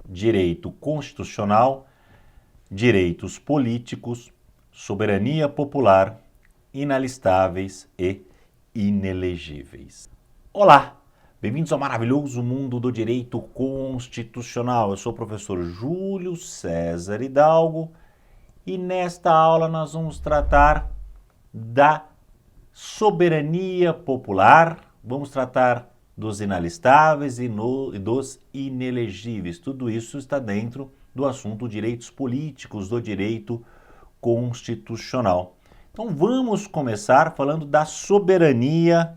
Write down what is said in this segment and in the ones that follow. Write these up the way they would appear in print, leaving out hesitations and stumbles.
direito constitucional, direitos políticos, soberania popular, inalistáveis e inelegíveis. Olá, bem-vindos ao maravilhoso mundo do direito constitucional. Eu sou o professor Júlio César Hidalgo e nesta aula nós vamos tratar da soberania popular, vamos tratar dos inalistáveis e dos inelegíveis. Tudo isso está dentro do assunto direitos políticos, do direito constitucional. Então vamos começar falando da soberania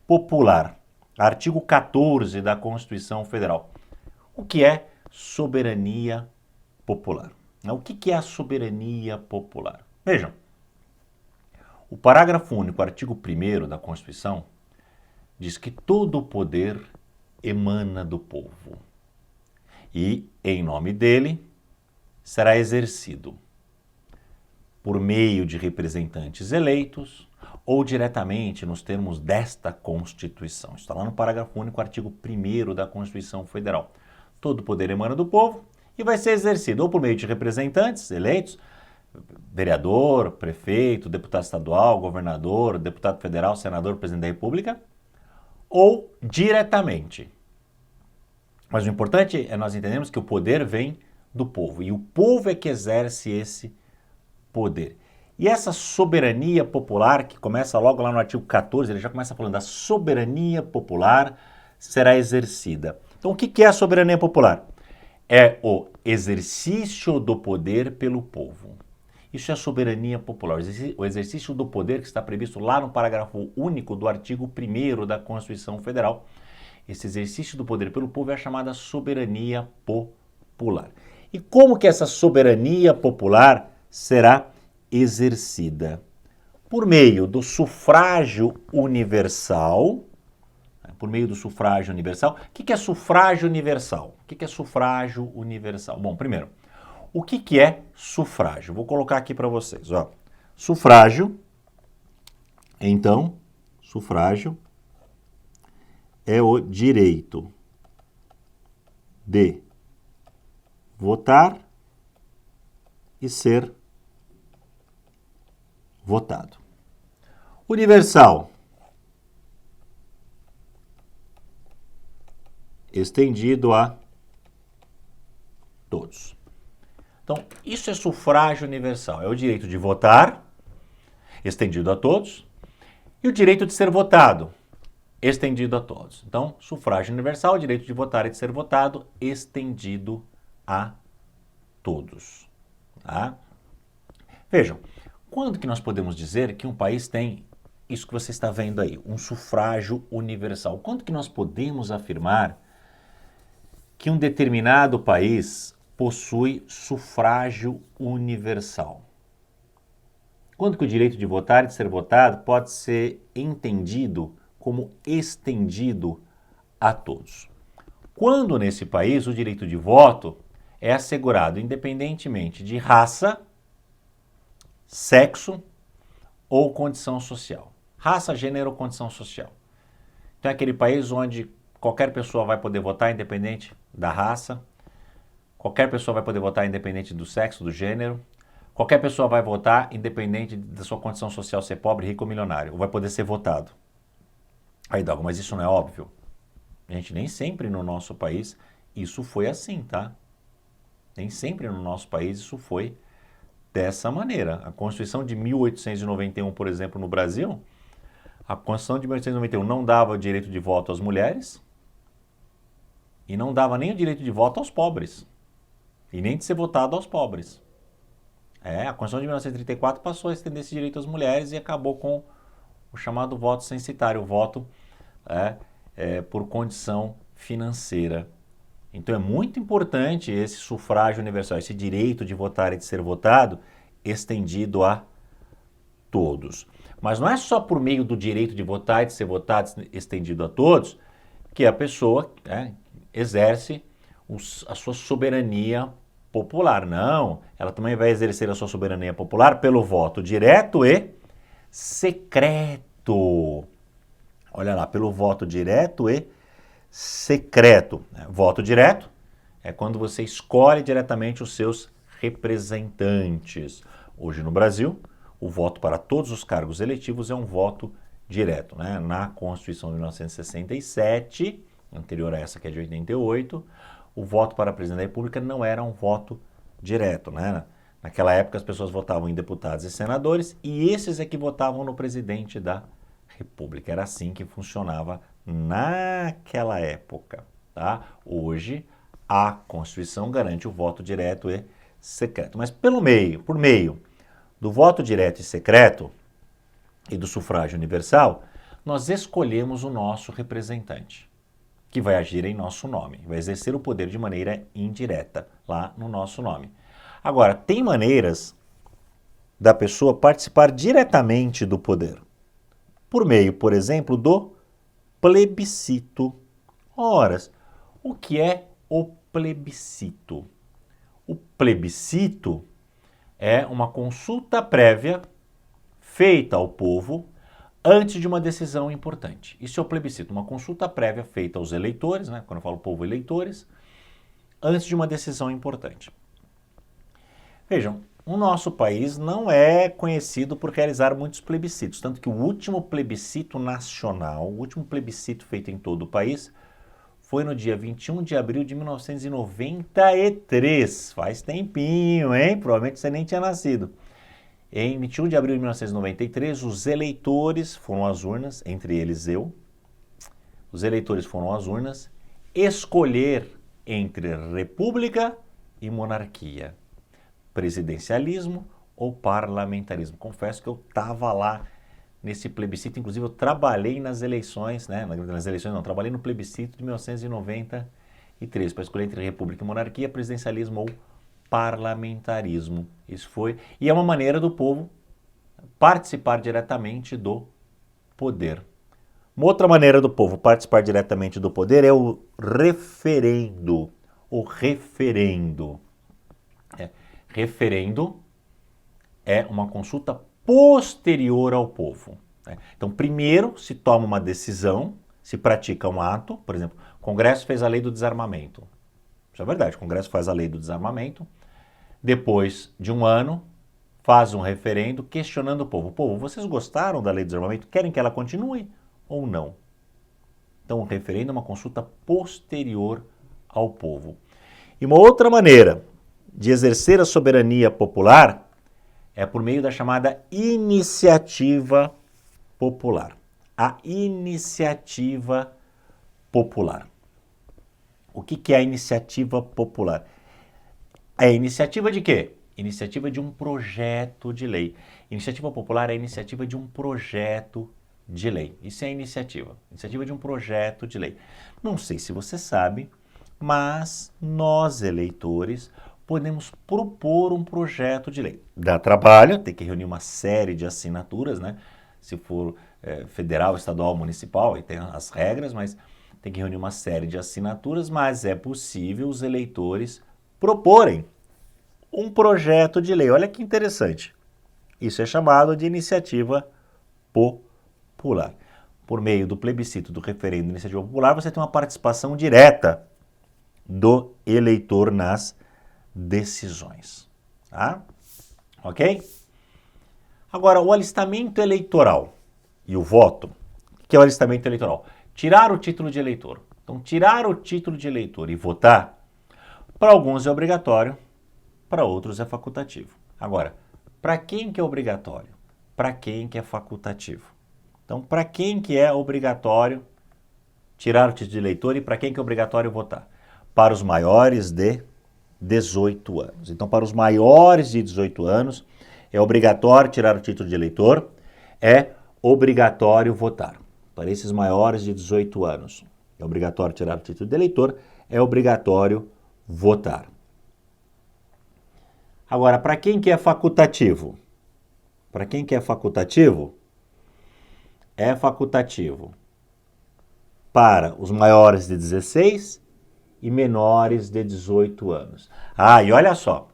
popular. Artigo 14 da Constituição Federal. O que é soberania popular? O que é a soberania popular? Vejam, o parágrafo único, artigo 1º da Constituição, diz que todo o poder emana do povo e, em nome dele, será exercido por meio de representantes eleitos ou diretamente nos termos desta Constituição. Está lá no parágrafo único, artigo 1º da Constituição Federal. Todo o poder emana do povo e vai ser exercido ou por meio de representantes eleitos, vereador, prefeito, deputado estadual, governador, deputado federal, senador, presidente da República, ou diretamente. Mas o importante é nós entendermos que o poder vem do povo e o povo é que exerce esse poder. E essa soberania popular, que começa logo lá no artigo 14, ele já começa falando da soberania popular será exercida. Então, o que é a soberania popular? É o exercício do poder pelo povo. Isso é a soberania popular, o exercício do poder que está previsto lá no parágrafo único do artigo 1º da Constituição Federal. Esse exercício do poder pelo povo é a chamada soberania popular. E como que essa soberania popular será exercida? Por meio do sufrágio universal. Por meio do sufrágio universal. O que é sufrágio universal? O que é sufrágio universal? Bom, primeiro, o que é sufrágio? Vou colocar aqui para vocês. Ó. Sufrágio, então, sufrágio é o direito de votar e ser votado. Universal, estendido a todos. Então, isso é sufrágio universal. É o direito de votar, estendido a todos, e o direito de ser votado, estendido a todos. Então, sufrágio universal, o direito de votar e de ser votado, estendido a todos. Tá? Vejam, quando que nós podemos dizer que um país tem isso que você está vendo aí, um sufrágio universal? Quando que nós podemos afirmar que um determinado país possui sufrágio universal? Quando que o direito de votar e de ser votado pode ser entendido como estendido a todos? Quando nesse país o direito de voto é assegurado independentemente de raça, sexo ou condição social. Raça, gênero ou condição social. Então é aquele país onde qualquer pessoa vai poder votar independente da raça, qualquer pessoa vai poder votar independente do sexo, do gênero, qualquer pessoa vai votar independente da sua condição social, ser pobre, rico ou milionário, ou vai poder ser votado. Aí, Dalgo, mas isso não é óbvio? Gente, nem sempre no nosso país isso foi assim, tá? Nem sempre no nosso país isso foi dessa maneira. A Constituição de 1891, por exemplo, no Brasil, a Constituição de 1891 não dava direito de voto às mulheres e não dava nem o direito de voto aos pobres e nem de ser votado aos pobres. A Constituição de 1934 passou a estender esse direito às mulheres e acabou com o chamado voto censitário, o voto por condição financeira. Então é muito importante esse sufrágio universal, esse direito de votar e de ser votado, estendido a todos. Mas não é só por meio do direito de votar e de ser votado, estendido a todos, que a pessoa exerce a sua soberania popular. Não, ela também vai exercer a sua soberania popular pelo voto direto e secreto. Olha lá, pelo voto direto e secreto. Voto direto é quando você escolhe diretamente os seus representantes. Hoje no Brasil, o voto para todos os cargos eletivos é um voto direto, né? Na Constituição de 1967, anterior a essa que é de 88, o voto para presidente da República não era um voto direto, né? Naquela época as pessoas votavam em deputados e senadores e esses é que votavam no presidente da República. Era assim que funcionava naquela época, tá? Hoje a Constituição garante o voto direto e secreto, mas por meio do voto direto e secreto e do sufrágio universal, nós escolhemos o nosso representante, que vai agir em nosso nome, vai exercer o poder de maneira indireta, lá no nosso nome. Agora, tem maneiras da pessoa participar diretamente do poder, por meio, por exemplo, do plebiscito. Ora, o que é o plebiscito? O plebiscito é uma consulta prévia feita ao povo antes de uma decisão importante. Isso é o plebiscito, uma consulta prévia feita aos eleitores, né? Quando eu falo povo, eleitores, antes de uma decisão importante. Vejam, o nosso país não é conhecido por realizar muitos plebiscitos, tanto que o último plebiscito nacional, o último plebiscito feito em todo o país, foi no dia 21 de abril de 1993. Faz tempinho, hein? Provavelmente você nem tinha nascido. Em 21 de abril de 1993, os eleitores foram às urnas, entre eles eu, os eleitores foram às urnas escolher entre república e monarquia, presidencialismo ou parlamentarismo. Confesso que eu estava lá nesse plebiscito, inclusive eu trabalhei nas eleições, né? Trabalhei no plebiscito de 1993, para escolher entre república e monarquia, presidencialismo ou parlamentarismo. Isso foi, e é uma maneira do povo participar diretamente do poder. Uma outra maneira do povo participar diretamente do poder é o referendo. O referendo. Referendo é uma consulta posterior ao povo. Então, primeiro se toma uma decisão, se pratica um ato, por exemplo, o Congresso fez a lei do desarmamento. Isso é verdade, o Congresso faz a lei do desarmamento, depois de um ano, faz um referendo questionando o povo. Povo, vocês gostaram da lei do desarmamento? Querem que ela continue ou não? Então, o referendo é uma consulta posterior ao povo. E uma outra maneira de exercer a soberania popular é por meio da chamada iniciativa popular. A iniciativa popular. O que é a iniciativa popular? É a iniciativa de quê? Iniciativa de um projeto de lei. Iniciativa popular é a iniciativa de um projeto de lei. Isso é a iniciativa. Iniciativa de um projeto de lei. Não sei se você sabe, mas nós, eleitores, podemos propor um projeto de lei. Dá trabalho, tem que reunir uma série de assinaturas, né? Se for federal, estadual, municipal, aí tem as regras, mas tem que reunir uma série de assinaturas, mas é possível os eleitores proporem um projeto de lei. Olha que interessante. Isso é chamado de iniciativa popular. Por meio do plebiscito, do referendo de iniciativa popular, você tem uma participação direta do eleitor nas decisões. Tá? Ok? Agora, o alistamento eleitoral e o voto. O que é o alistamento eleitoral? Tirar o título de eleitor. Então, tirar o título de eleitor e votar, para alguns é obrigatório, para outros é facultativo. Agora, para quem que é obrigatório? Para quem que é facultativo? Então, para quem que é obrigatório tirar o título de eleitor e para quem que é obrigatório votar? Para os maiores de 18 anos. Então, para os maiores de 18 anos, é obrigatório tirar o título de eleitor, é obrigatório votar. Para esses maiores de 18 anos, é obrigatório tirar o título de eleitor, é obrigatório votar. Agora, para quem que é facultativo? Para quem que é facultativo para os maiores de 16 e menores de 18 anos. Ah, e olha só,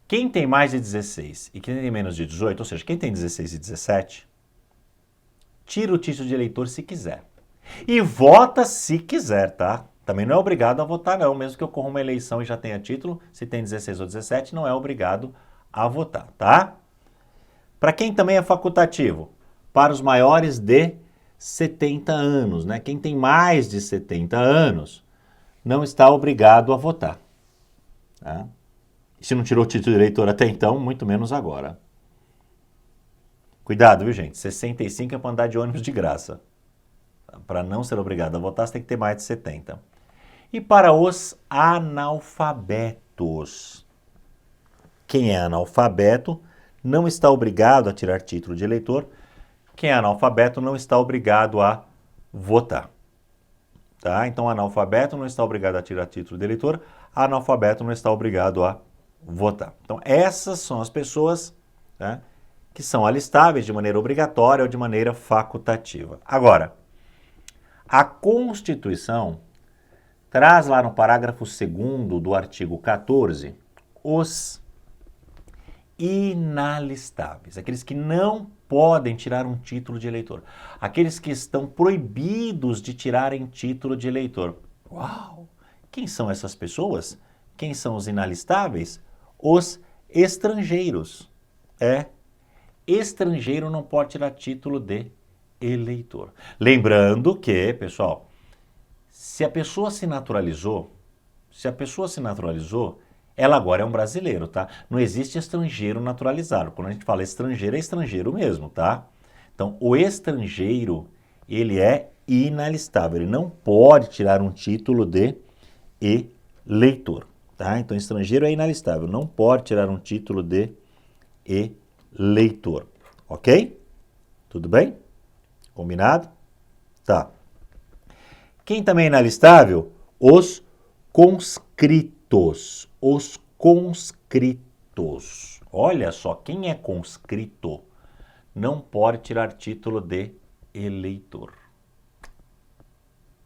quem tem mais de 16 e quem tem menos de 18, ou seja, quem tem 16 e 17, tira o título de eleitor se quiser. E vota se quiser, tá? Também não é obrigado a votar, não. Mesmo que ocorra uma eleição e já tenha título, se tem 16 ou 17, não é obrigado a votar, tá? Para quem também é facultativo? Para os maiores de 70 anos, né? Quem tem mais de 70 anos não está obrigado a votar. Tá? E se não tirou o título de eleitor até então, muito menos agora. Cuidado, viu, gente? 65 é para andar de ônibus de graça. Para não ser obrigado a votar, você tem que ter mais de 70. E para os analfabetos. Quem é analfabeto não está obrigado a tirar título de eleitor. Quem é analfabeto não está obrigado a votar. Tá? Então, analfabeto não está obrigado a tirar título de eleitor. Analfabeto não está obrigado a votar. Então, essas são as pessoas, né, que são alistáveis de maneira obrigatória ou de maneira facultativa. Agora, a Constituição traz lá no parágrafo 2º do artigo 14 os inalistáveis, aqueles que não podem tirar um título de eleitor, aqueles que estão proibidos de tirarem título de eleitor. Uau! Quem são essas pessoas? Quem são os inalistáveis? Os estrangeiros. Estrangeiro não pode tirar título de eleitor. Lembrando que, pessoal, se a pessoa se naturalizou, ela agora é um brasileiro, tá? Não existe estrangeiro naturalizado. Quando a gente fala estrangeiro, é estrangeiro mesmo, tá? Então, o estrangeiro, ele é inalistável. Ele não pode tirar um título de eleitor, tá? Então, estrangeiro é inalistável. Não pode tirar um título de eleitor. Ok? Tudo bem? Combinado? Tá. Quem também é inalistável? Os conscritos. Os conscritos. Olha só, quem é conscrito não pode tirar título de eleitor.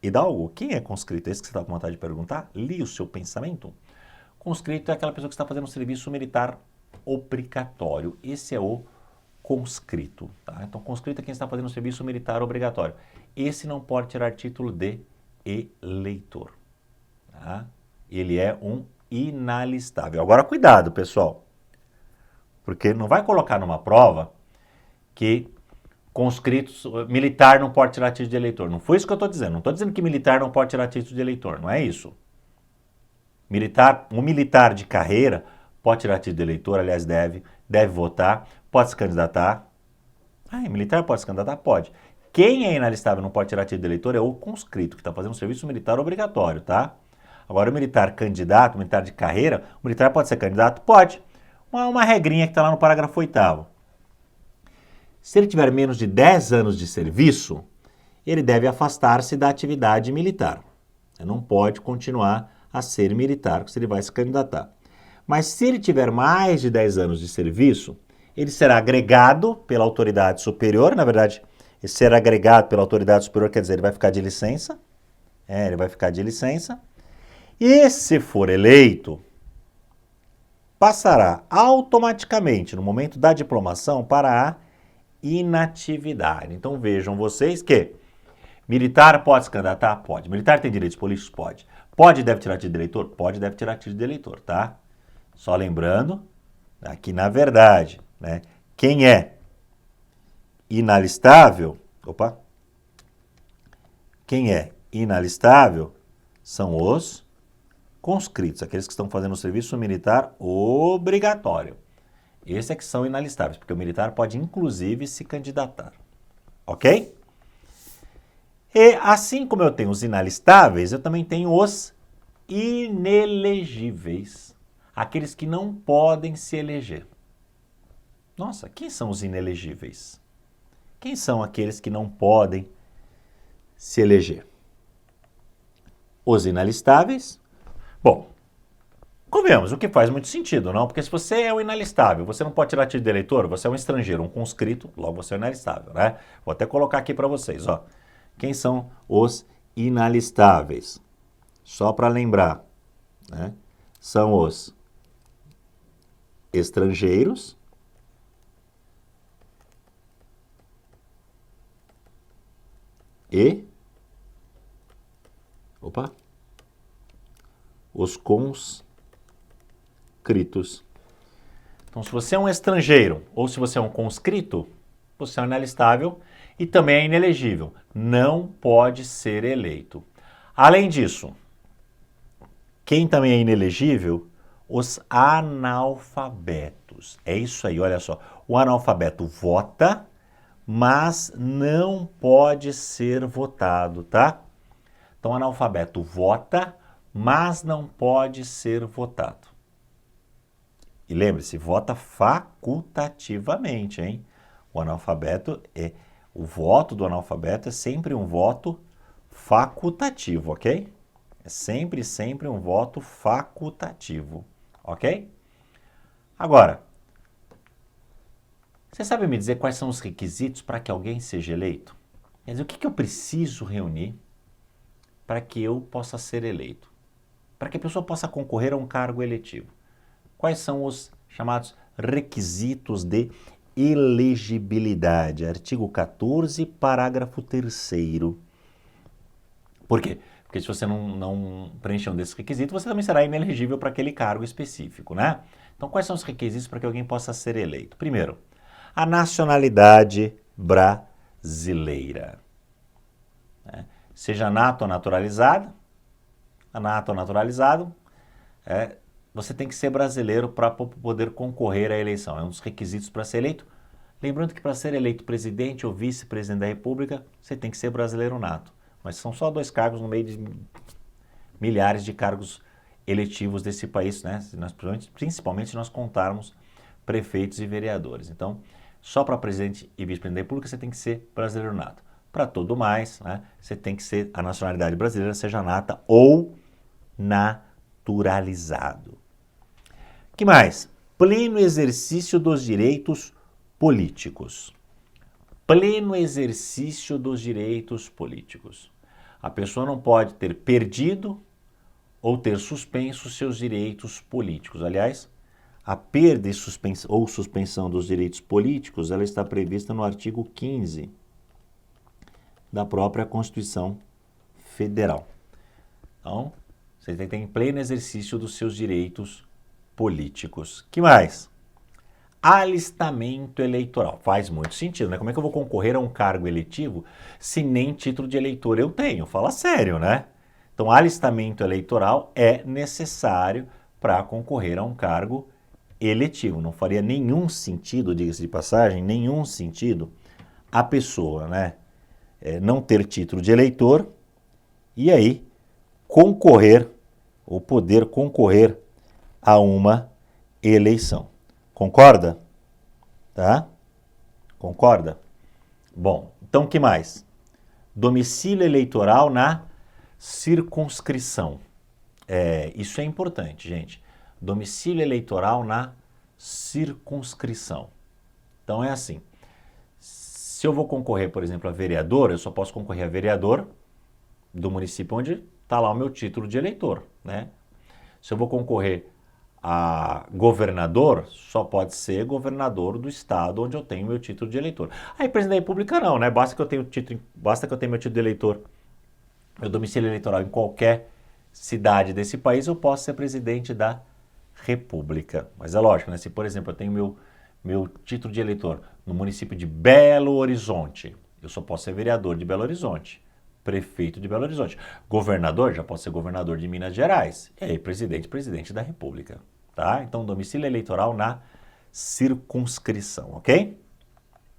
Hidalgo, quem é conscrito? É isso que você está com vontade de perguntar? Li o seu pensamento. Conscrito é aquela pessoa que está fazendo um serviço militar obrigatório. Esse é o conscrito. Tá? Então, conscrito é quem está fazendo um serviço militar obrigatório. Esse não pode tirar título de eleitor. Tá? Ele é um inalistável. Agora, cuidado, pessoal, porque não vai colocar numa prova que conscritos, militar não pode tirar título de eleitor. Não foi isso que eu estou dizendo. Não estou dizendo que militar não pode tirar título de eleitor. Não é isso. Um militar de carreira pode tirar título de eleitor, aliás, deve votar, pode se candidatar. Militar pode se candidatar? Pode. Quem é inalistável e não pode tirar título de eleitor é o conscrito, que está fazendo um serviço militar obrigatório, tá? Agora, o militar candidato, o militar de carreira, o militar pode ser candidato? Pode. Uma regrinha que está lá no parágrafo 8º. Se ele tiver menos de 10 anos de serviço, ele deve afastar-se da atividade militar. Ele não pode continuar a ser militar, porque ele vai se candidatar. Mas se ele tiver mais de 10 anos de serviço, ele será agregado pela autoridade superior. Na verdade, ser agregado pela autoridade superior quer dizer, ele vai ficar de licença. Ele vai ficar de licença. E se for eleito, passará automaticamente, no momento da diplomação, para a inatividade. Então vejam vocês que militar pode se candidatar? Pode. Militar tem direitos políticos? Pode. Pode e deve tirar título de eleitor? Pode e deve tirar título de eleitor, tá? Só lembrando, aqui na verdade, né, quem é inalistável, quem é inalistável são os conscritos, aqueles que estão fazendo o serviço militar obrigatório. Esses é que são inalistáveis, porque o militar pode inclusive se candidatar. Ok? E assim como eu tenho os inalistáveis, eu também tenho os inelegíveis. Aqueles que não podem se eleger. Nossa, quem são os inelegíveis? Quem são aqueles que não podem se eleger? Os inalistáveis. Bom, convenhamos, o que faz muito sentido, não? Porque se você é um inalistável, você não pode tirar título de eleitor, você é um estrangeiro, um conscrito, logo você é um inalistável, né? Vou até colocar aqui para vocês, ó. Quem são os inalistáveis? Só para lembrar, né? São os estrangeiros e os conscritos. Então, se você é um estrangeiro ou se você é um conscrito, você é um inalistável e também é inelegível. Não pode ser eleito. Além disso, quem também é inelegível? Os analfabetos. É isso aí, olha só. O analfabeto vota, mas não pode ser votado, tá? Então, o analfabeto vota, mas não pode ser votado. E lembre-se, vota facultativamente, hein? O voto do analfabeto é sempre um voto facultativo, ok? É sempre um voto facultativo, ok? Agora, você sabe me dizer quais são os requisitos para que alguém seja eleito? Quer dizer, o que eu preciso reunir para que eu possa ser eleito? Para que a pessoa possa concorrer a um cargo eletivo? Quais são os chamados requisitos de elegibilidade? Artigo 14, parágrafo 3º. Por quê? Porque se você não preencher um desses requisitos, você também será inelegível para aquele cargo específico, né? Então, quais são os requisitos para que alguém possa ser eleito? Primeiro, a nacionalidade brasileira. Seja nato ou naturalizado, você tem que ser brasileiro para poder concorrer à eleição. É um dos requisitos para ser eleito. Lembrando que para ser eleito presidente ou vice-presidente da República, você tem que ser brasileiro nato. Mas são só 2 cargos no meio de milhares de cargos eletivos desse país, né? Principalmente se nós contarmos prefeitos e vereadores. Então, só para presidente e vice-presidente da República você tem que ser brasileiro nato. Para todo mais, né, você tem que ser a nacionalidade brasileira, seja nata ou naturalizado. Que mais? Pleno exercício dos direitos políticos. Pleno exercício dos direitos políticos. A pessoa não pode ter perdido ou ter suspenso seus direitos políticos. Aliás, a perda ou suspensão dos direitos políticos, ela está prevista no artigo 15 da própria Constituição Federal. Então, você tem em pleno exercício dos seus direitos políticos. Que mais? Alistamento eleitoral. Faz muito sentido, né? Como é que eu vou concorrer a um cargo eletivo se nem título de eleitor eu tenho? Fala sério, né? Então, alistamento eleitoral é necessário para concorrer a um cargo eletivo. Não faria nenhum sentido, diga-se de passagem, nenhum sentido a pessoa, né, não ter título de eleitor e aí concorrer ou poder concorrer a uma eleição. Concorda? Tá? Concorda? Bom, então o que mais? Domicílio eleitoral na circunscrição. Isso é importante, gente. Domicílio eleitoral na circunscrição. Então é assim. Se eu vou concorrer, por exemplo, a vereador, eu só posso concorrer a vereador do município onde está lá o meu título de eleitor, né? Se eu vou concorrer a governador, só pode ser governador do estado onde eu tenho meu título de eleitor. Aí, presidente da República não, né? Basta que eu tenha meu título de eleitor, meu domicílio eleitoral em qualquer cidade desse país, eu posso ser presidente da República. Mas é lógico, né? Se, por exemplo, eu tenho meu título de eleitor no município de Belo Horizonte, eu só posso ser vereador de Belo Horizonte, prefeito de Belo Horizonte. Governador, já posso ser governador de Minas Gerais. E aí, presidente da República. Tá? Então, domicílio eleitoral na circunscrição, ok?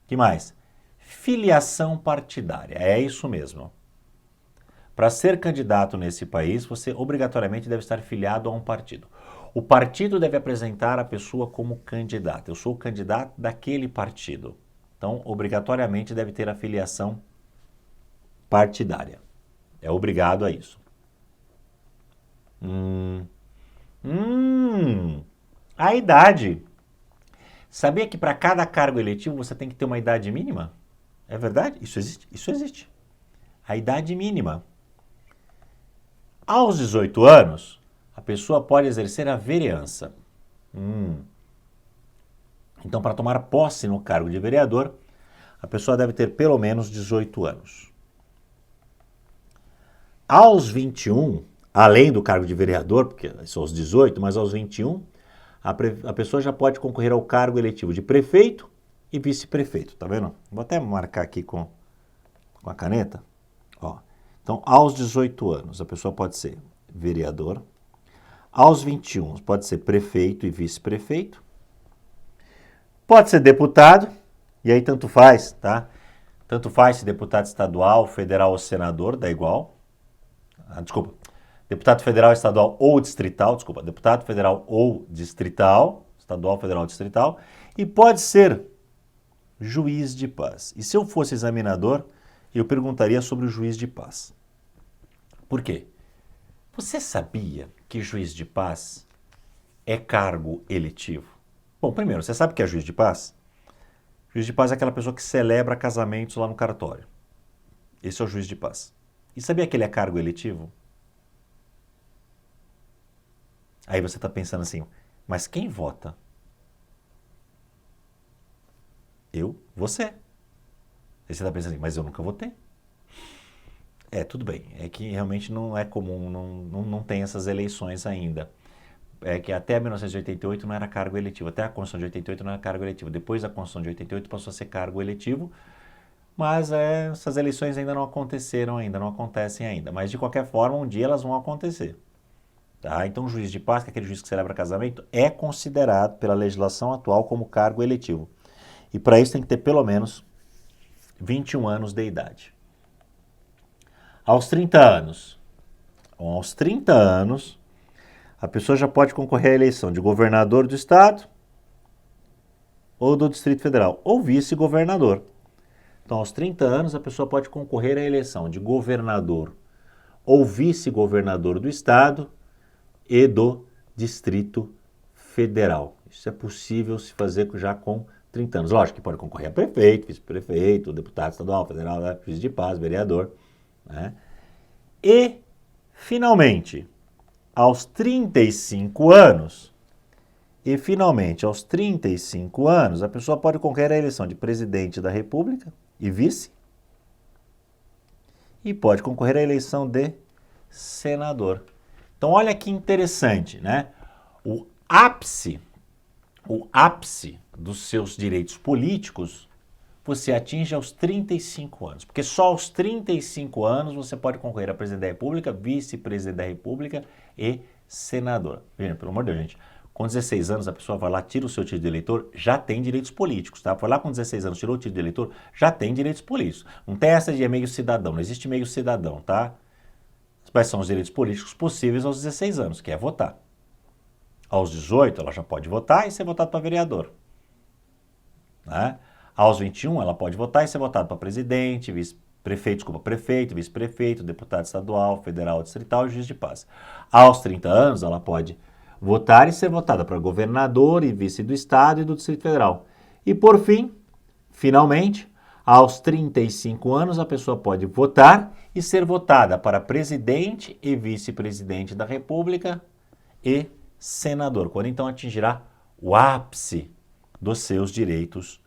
Que mais? Filiação partidária. É isso mesmo. Para ser candidato nesse país, você obrigatoriamente deve estar filiado a um partido. O partido deve apresentar a pessoa como candidata. Eu sou o candidato daquele partido. Então, obrigatoriamente deve ter a filiação partidária. É obrigado a isso. A idade. Sabia que para cada cargo eletivo você tem que ter uma idade mínima? É verdade? Isso existe? Isso existe. A idade mínima. Aos 18 anos, a pessoa pode exercer a vereança. Então, para tomar posse no cargo de vereador, a pessoa deve ter pelo menos 18 anos. Aos 21, além do cargo de vereador, porque são os 18, mas aos 21, a pessoa já pode concorrer ao cargo eletivo de prefeito e vice-prefeito, tá vendo? Vou até marcar aqui com a caneta. Ó. Então, aos 18 anos, a pessoa pode ser vereador. Aos 21, pode ser prefeito e vice-prefeito. Pode ser deputado, e aí tanto faz, tá? Tanto faz se deputado estadual, federal ou senador, dá igual. Desculpa. Deputado federal, estadual ou distrital, desculpa. Deputado federal ou distrital, estadual, federal ou distrital. E pode ser juiz de paz. E se eu fosse examinador, eu perguntaria sobre o juiz de paz. Por quê? Você sabia que juiz de paz é cargo eletivo? Bom, primeiro, você sabe o que é juiz de paz? Juiz de paz é aquela pessoa que celebra casamentos lá no cartório. Esse é o juiz de paz. E sabia que ele é cargo eletivo? Aí você está pensando assim, mas quem vota? Eu? Você. Aí você está pensando assim, mas eu nunca votei. Tudo bem. É que realmente não é comum, não tem essas eleições ainda. É que até 1988 não era cargo eletivo. Até a Constituição de 88 não era cargo eletivo. Depois da Constituição de 88 passou a ser cargo eletivo. Mas essas eleições ainda não aconteceram ainda, não acontecem ainda. Mas de qualquer forma, um dia elas vão acontecer. Tá? Então, o juiz de paz, que é aquele juiz que celebra casamento, é considerado pela legislação atual como cargo eletivo. E para isso tem que ter pelo menos 21 anos de idade. Aos 30 anos, a pessoa já pode concorrer à eleição de governador do estado ou do Distrito Federal, ou vice-governador. Então, aos 30 anos, a pessoa pode concorrer à eleição de governador ou vice-governador do estado e do Distrito Federal. Isso é possível se fazer já com 30 anos. Lógico que pode concorrer a prefeito, vice-prefeito, deputado estadual, federal, juiz de paz, vereador. Né? E, finalmente, aos 35 anos, a pessoa pode concorrer à eleição de presidente da República e vice, e pode concorrer à eleição de senador. Então, olha que interessante, né? O ápice dos seus direitos políticos você atinge aos 35 anos, porque só aos 35 anos você pode concorrer a presidente da República, vice-presidente da República e senador. Veja, pelo amor de Deus, gente, com 16 anos a pessoa vai lá, tira o seu título de eleitor, já tem direitos políticos, tá? Foi lá com 16 anos, tirou o título de eleitor, já tem direitos políticos. Não tem essa de meio cidadão, não existe meio cidadão, tá? Quais são os direitos políticos possíveis aos 16 anos, que é votar. Aos 18, ela já pode votar e ser votada para vereador. Né? Aos 21, ela pode votar e ser votada para presidente, prefeito, vice-prefeito, deputado estadual, federal, distrital e juiz de paz. Aos 30 anos, ela pode votar e ser votada para governador e vice do estado e do Distrito Federal. E por fim, finalmente, aos 35 anos, a pessoa pode votar e ser votada para presidente e vice-presidente da República e senador, quando então atingirá o ápice dos seus direitos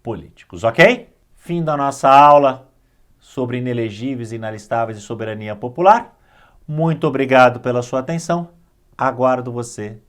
políticos, ok? Fim da nossa aula sobre inelegíveis, inalistáveis e soberania popular. Muito obrigado pela sua atenção. Aguardo você